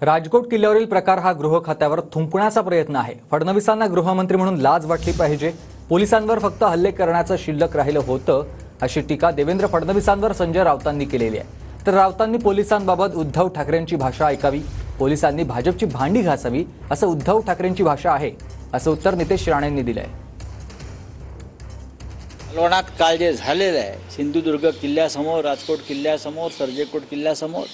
राजकोट किल्ल्यावरील प्रकार हा गृह खात्यावर थुंकण्याचा प्रयत्न आहे। फडणवीसांना गृहमंत्री म्हणून लाज वाटली पाहिजे, पोलिसांवर फक्त हल्ले करण्याचं शिल्लक राहिलं होतं, अशी टीका देवेंद्र फडणवीसांवर संजय राऊतांनी केलेली आहे। तर राऊतांनी पोलिसांबाबत उद्धव ठाकरेंची भाषा ऐकावी, पोलिसांनी भाजपची भांडी घासावी असं उद्धव ठाकरेंची भाषा आहे, असं उत्तर नितेश राणेंनी दिलंय। मालवणात काल जे झालेलं आहे, सिंधुदुर्ग किल्ल्यासमोर, राजकोट किल्ल्यासमोर, सर्जेकोट किल्ल्यासमोर,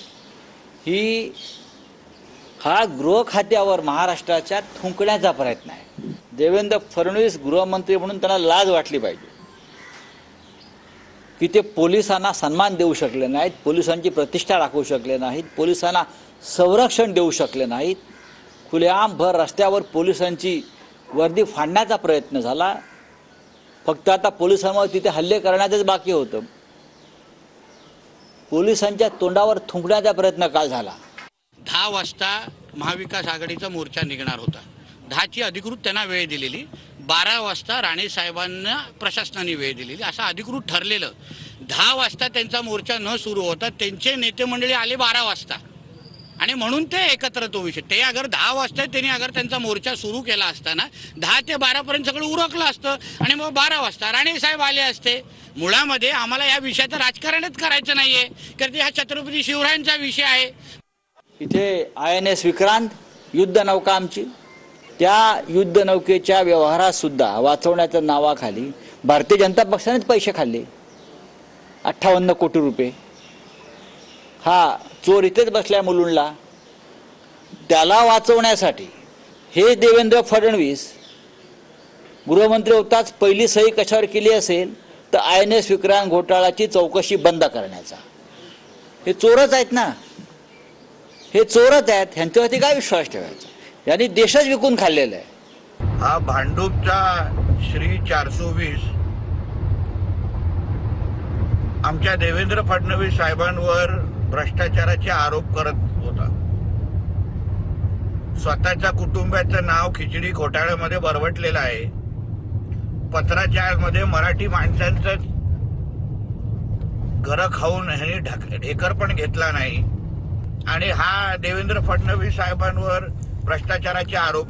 हा गृह खात्यावर महाराष्ट्राच्या थुंकण्याचा प्रयत्न आहे। देवेंद्र फडणवीस गृहमंत्री म्हणून त्यांना लाज वाटली पाहिजे की ते पोलिसांना सन्मान देऊ शकले नाहीत, पोलिसांची प्रतिष्ठा राखू शकले नाहीत, पोलिसांना संरक्षण देऊ शकले नाहीत। खुलेआम भर रस्त्यावर पोलिसांची वर्दी फाडण्याचा प्रयत्न झाला। फक्त आता पोलिसांवर तिथे हल्ले करण्याचंच बाकी होतं। पोलिसांच्या तोंडावर थुंकण्याचा प्रयत्न काल झाला। 10 वाजता महाविकास आघाडीचा मोर्चा निघणार होता। 10ची अधिकृत त्यांना वेळ दिलेली, 12 वाजता राणे साहेबांना प्रशासनाने वेळ दिलेली, असं अधिकृत ठरलेलं। 10 वाजता त्यांचा मोर्चा न सुरू होता त्यांचे नेते मंडळी आले 12 वाजता, आणि म्हणून ते एकत्र तो विषय ते अगर 10 वाजता त्यांनी अगर त्यांचा मोर्चा सुरू केला असताना 10 ते 12 पर्यंत सगळं उरकलं असतं, आणि मग 12 वाजता राणे साहेब आले असते। मुळामध्ये आम्हाला या विषयाचं राजकारणच करायचं नाहीये, कारण हा छत्रपती शिवरायांचा विषय आहे। इथे INS विक्रांत युद्धनौका आमची, त्या युद्धनौकेच्या व्यवहारात सुद्धा वाचवण्याच्या नावाखाली भारतीय जनता पक्षानेच पैसे खाल्ले, 58 कोटी रुपये। हा चोर इथेच बसलाय मुलुंडला, त्याला वाचवण्यासाठी हे देवेंद्र फडणवीस गृहमंत्री होताच पहिली सही कशावर केली असेल तर INS विक्रांत घोटाळ्याची चौकशी बंद करण्याचा। हे चोरच आहेत ना, हे चोरच आहेत, ह्यांच्यावरती काय विश्वास ठेवायचा? यांनी देशच विकून खाल्लेला आहे। हा भांडूपचा श्री 420 आमच्या देवेंद्र फडणवीस साहेबांवर भ्रष्टाचाराचे आरोप करत होता। स्वतःच्या कुटुंबाचं नाव खिचडी घोटाळ्यामध्ये बरवटलेलं आहे। पत्राच्या मध्ये मराठी माणसांचं घर खाऊन ह्यांनी ढेकर पण घेतला नाही, आणि हा देवेंद्र फडणवीस साहेबांवर भ्रष्टाचाराचे आरोप